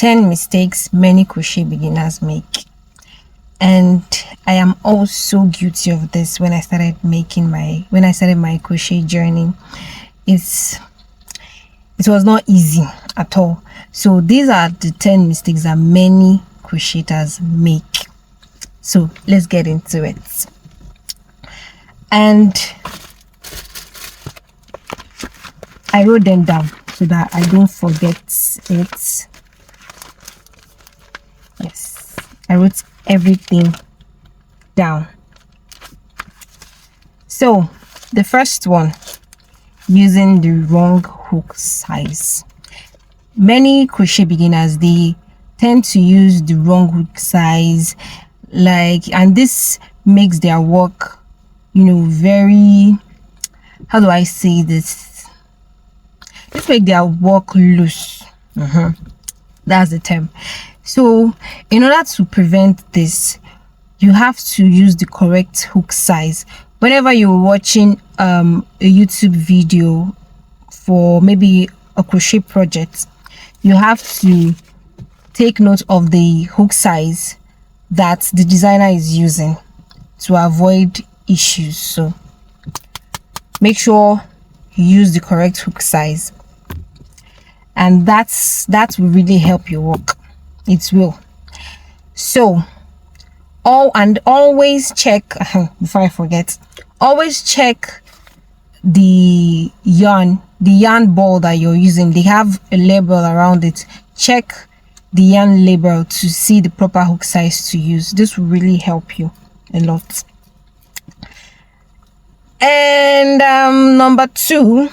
10 mistakes many crochet beginners make. And I am also guilty of this. When I started my crochet journey, it was not easy at all. So these are the 10 mistakes that many crocheters make. So let's get into it. And I wrote them down so that I don't forget it. Yes, I wrote everything down. So the first one, using the wrong hook size. Many crochet beginners, they tend to use the wrong hook size, and this makes their work, very, how do I say this? This makes their work loose. That's the term. So in order to prevent this, you have to use the correct hook size. Whenever you're watching a YouTube video for maybe a crochet project, you have to take note of the hook size that the designer is using to avoid issues. So make sure you use the correct hook size, and that will really help your work. It will. So always check before I forget, always check the yarn ball that you're using. They have a label around it. Check the yarn label to see the proper hook size to use. This will really help you a lot. And number 2,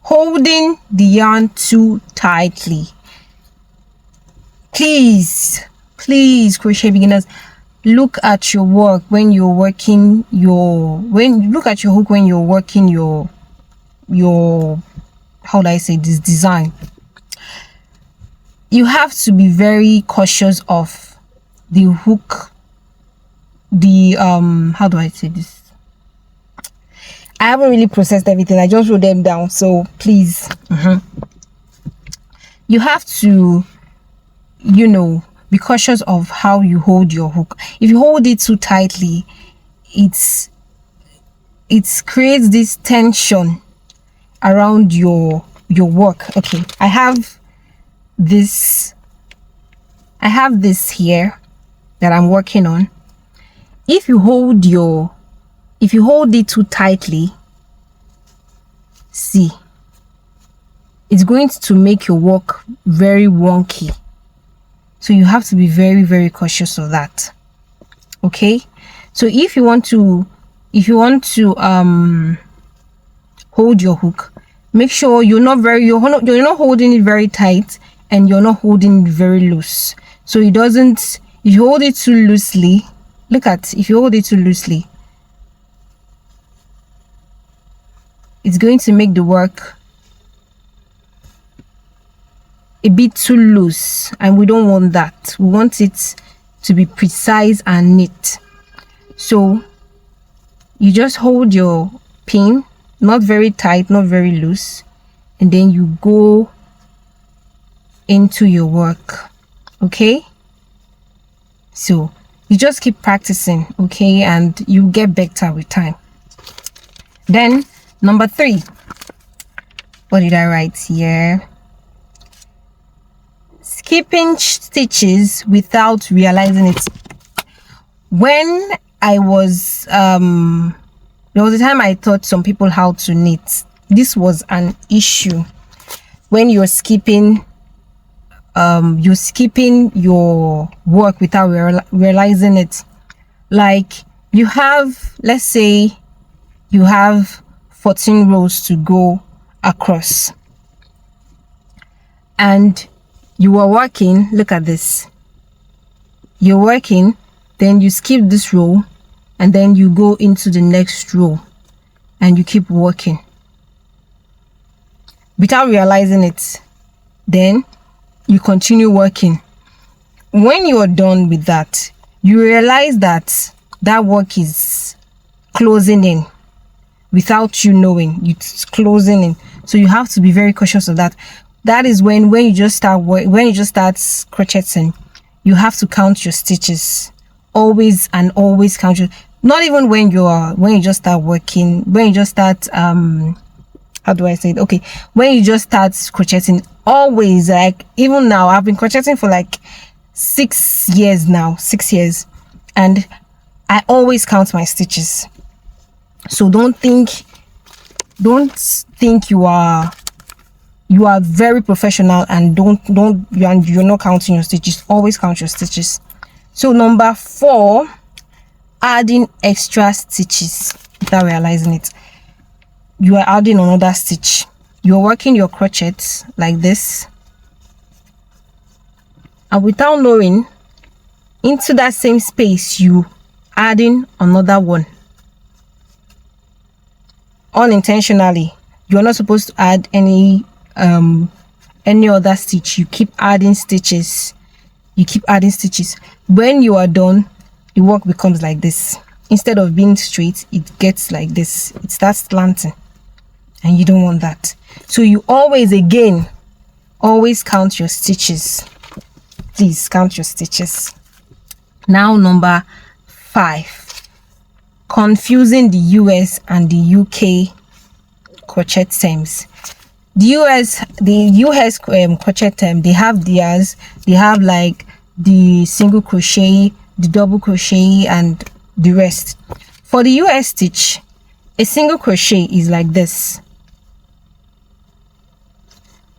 holding the yarn too tightly. Please, crochet beginners, look at your work when you're working look at your hook when you're working your how do I say this, design. You have to be very cautious of the hook, how do I say this? I haven't really processed everything. I just wrote them down, so please, you have to be cautious of how you hold your hook. If you hold it too tightly, it creates this tension around your work. Okay, I have this here that I'm working on. If you hold it too tightly, see, it's going to make your work very wonky. So you have to be very, very cautious of that. Okay, so if you want to hold your hook, make sure you're not holding it very tight, and you're not holding it very loose. So it doesn't, if you hold it too loosely, if you hold it too loosely, it's going to make the work a bit too loose, and we don't want that. We want it to be precise and neat. So you just hold your pin, not very tight, not very loose, and then you go into your work. Okay, so you just keep practicing, okay, and you get better with time. Then number 3, what did I write here? Skipping stitches without realizing it. When I was there was a time I taught some people how to knit. This was an issue. When you're skipping your work without realizing it. Like, you have, let's say you have 14 rows to go across, and you are working. Look at this, you're working, then you skip this row, and then you go into the next row, and you keep working without realizing it. Then you continue working. When you are done with that, you realize that that work is closing in without you knowing. It's closing in. So you have to be very cautious of that. That is when you just start crocheting, you have to count your stitches. Always and always count your, not even when you just start working, when you just start how do I say it? Okay, when you just start crocheting, always, like even now, I've been crocheting for like 6 years now, 6 years, and I always count my stitches. So don't think you are very professional and you're not counting your stitches. Always count your stitches. So number 4, adding extra stitches without realizing it. You are adding another stitch. You're working your crochet like this, and without knowing, into that same space you adding another one. Unintentionally, you're not supposed to add any other stitch. You keep adding stitches. When you are done, the work becomes like this. Instead of being straight, it gets like this. It starts slanting, and you don't want that. So you always count your stitches. Please count your stitches. Now number 5, confusing the US and the UK crochet terms. The US crochet term, they have theirs. They have like the single crochet, the double crochet, and the rest. For the US stitch, a single crochet is like this.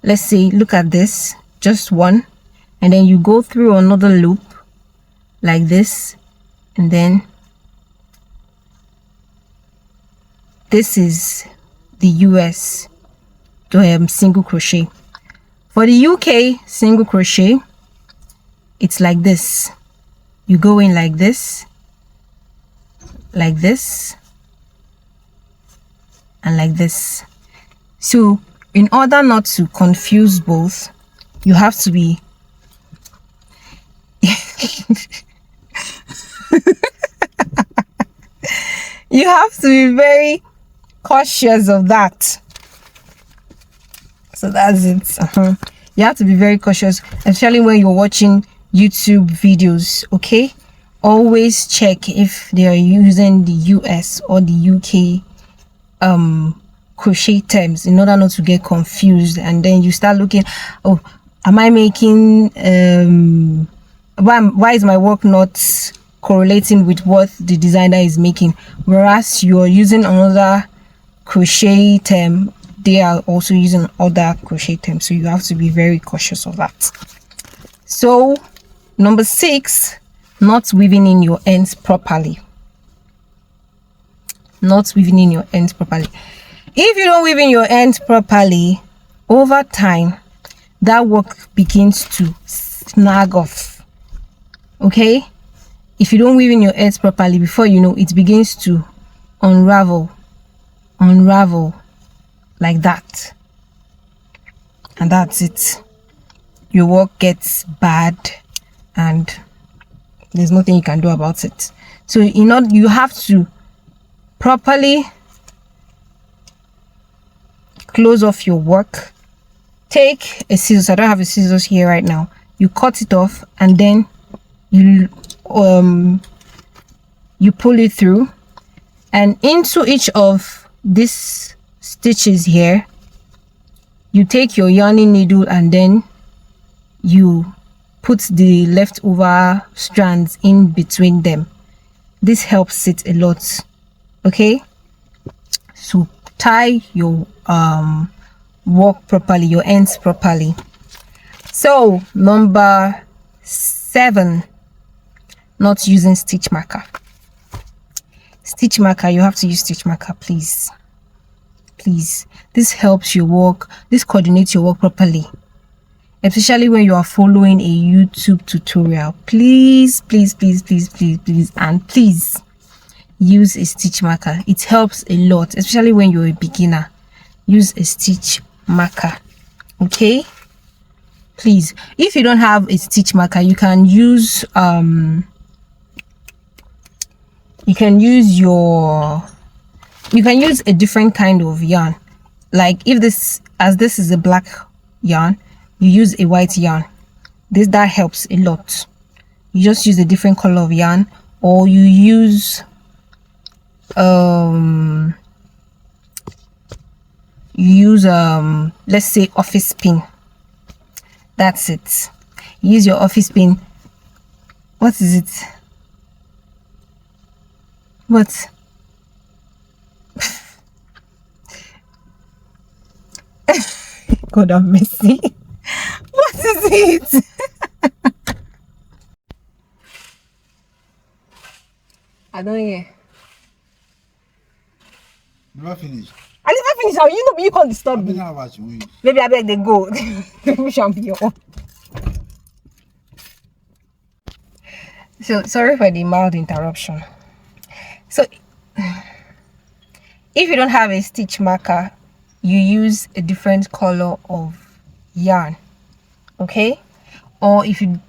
Let's say, look at this, just one, and then you go through another loop like this, and then this is the US single crochet. For the UK single crochet, it's like this. You go in like this, and like this. So in order not to confuse both, you have to be you have to be very cautious of that. So that's it. You have to be very cautious, especially when you're watching YouTube videos. Okay, always check if they are using the US or the UK crochet terms, in order not to get confused, and then you start looking, oh, am I making why is my work not correlating with what the designer is making, whereas you're using another crochet term, they are also using other crochet terms. So you have to be very cautious of that. So number 6, not weaving in your ends properly. If you don't weave in your ends properly, over time that work begins to snag off. Okay, if you don't weave in your ends properly, before you know, it begins to unravel like that, and that's it. Your work gets bad and there's nothing you can do about it. So you have to properly close off your work. Take a scissors. I don't have a scissors here right now. You cut it off, and then you pull it through, and into each of these stitches here, you take your yarning needle, and then you put the leftover strands in between them. This helps it a lot. Okay, so tie your work properly, your ends properly. So number 7, not using stitch marker. You have to use stitch marker, please. This helps your work, this coordinates your work properly, especially when you are following a YouTube tutorial. Please use a stitch marker. It helps a lot, especially when you're a beginner. Use a stitch marker. Okay, please. If you don't have a stitch marker, you can use a different kind of yarn. Like if this is a black yarn, you use a white yarn. That helps a lot. You just use a different color of yarn, or you use let's say office pin. That's it. Use your office pin. What is it? What? God have mercy. What is it? I don't hear. Never finished. I never finish. How you know you can't disturb me. Maybe I beg they go. We shall be your own. So sorry for the mild interruption. So if you don't have a stitch marker, you use a different color of yarn, okay? Or if you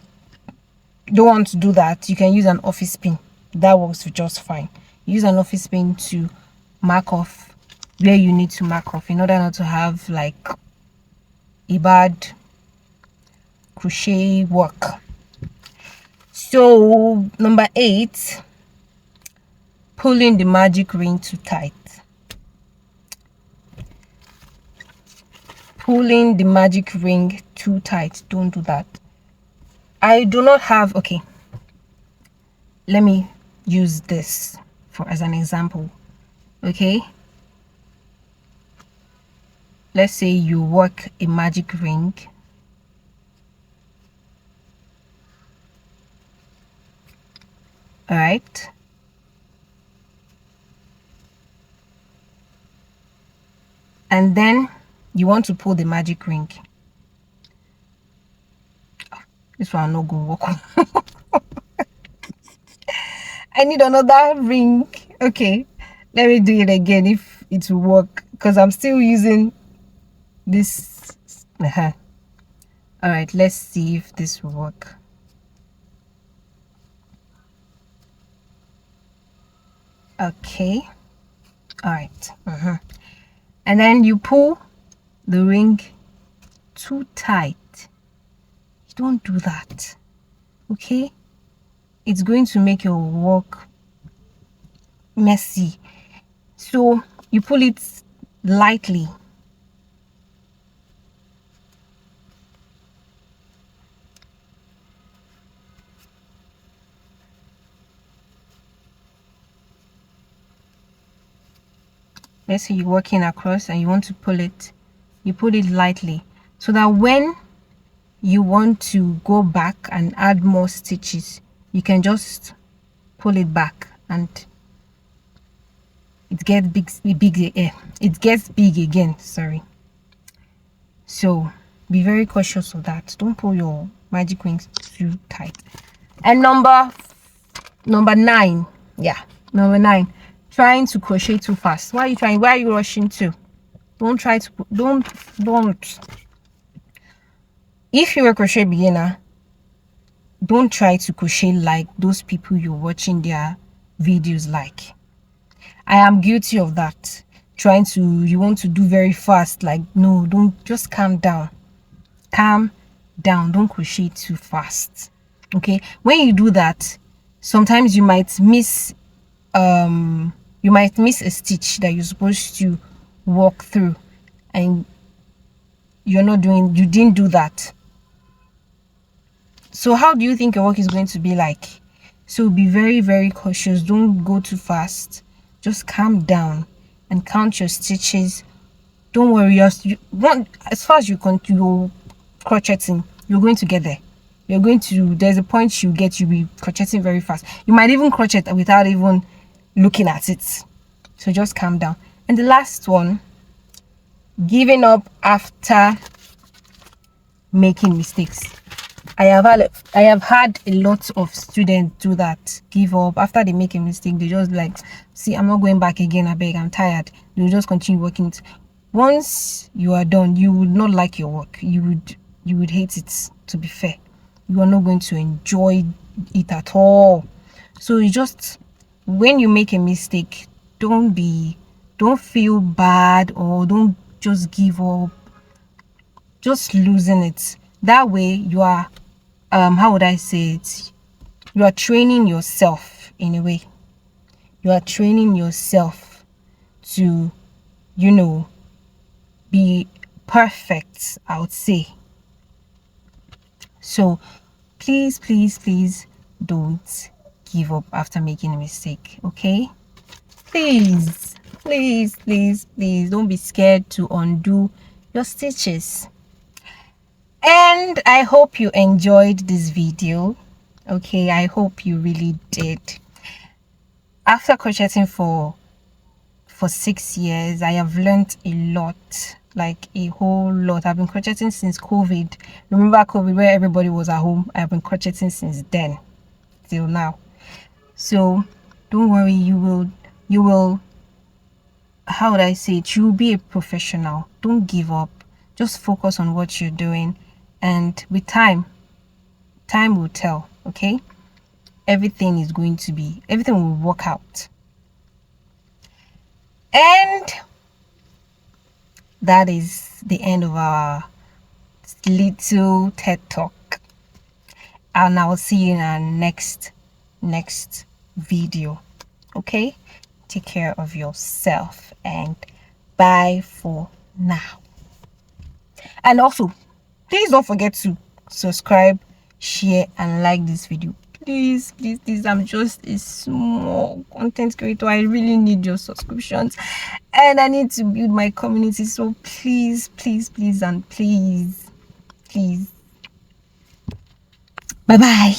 don't want to do that, you can use an office pin. That works just fine. Use an office pin to mark off where you need to mark off in order not to have like a bad crochet work. So number 8, pulling the magic ring too tight. Pulling the magic ring too tight, don't do that. I do not have, okay, let me use this as an example. Okay, let's say you work a magic ring. All right, and then you want to pull the magic ring. This one no go work. I need another ring. Okay, let me do it again if it will work, because I'm still using this. All right, let's see if this will work. Okay, all right. And then you pull the ring too tight. You don't do that, okay? It's going to make your work messy. So you pull it lightly. Let's say you're working across and you want to pull it, you pull it lightly, so that when you want to go back and add more stitches, you can just pull it back and it gets it gets big again. Sorry. So be very cautious of that. Don't pull your magic rings too tight. And number 9, yeah, number 9, trying to crochet too fast. Why are you trying? Why are you rushing to? Don't if you're a crochet beginner, don't try to crochet like those people you're watching their videos like. I am guilty of that. You want to do very fast, like, no, don't, just calm down. Calm down. Don't crochet too fast. Okay, when you do that, sometimes you might miss a stitch that you're supposed to walk through, and you didn't do that. So how do you think your work is going to be like? So be very, very cautious. Don't go too fast. Just calm down and count your stitches. Don't worry, as far as you're crocheting, you're going to get there. There's a point you'll be crocheting very fast. You might even crochet without even looking at it. So just calm down. And the last one, giving up after making mistakes. I have had a lot of students do that. Give up after they make a mistake. They just like, see, I'm not going back again. I beg, I'm tired. They'll just continue working it. Once you are done, you would not like your work. You would hate it, to be fair. You are not going to enjoy it at all. So you just, when you make a mistake, don't feel bad, or don't just give up. just loosen it. That way you are how would I say it, you are training yourself in a way. You are training yourself to, you know, be perfect, I would say. So please, please, please don't give up after making a mistake, okay? Please, please, please, please don't be scared to undo your stitches. And I hope you enjoyed this video. Okay, I hope you really did. After crocheting for 6 years, I have learned a lot, like a whole lot. I've been crocheting since COVID. Remember COVID, where everybody was at home? I've been crocheting since then till now. So don't worry, you will how would I say it, you'll be a professional. Don't give up, just focus on what you're doing, and with time will tell. Okay, everything will work out. And that is the end of our little TED talk, and I'll see you in our next video. Okay, take care of yourself, and bye for now. And also, please don't forget to subscribe, share, and like this video. Please, please, please. I'm just a small content creator. I really need your subscriptions, and I need to build my community. So please, please, please, and please, please. Bye bye.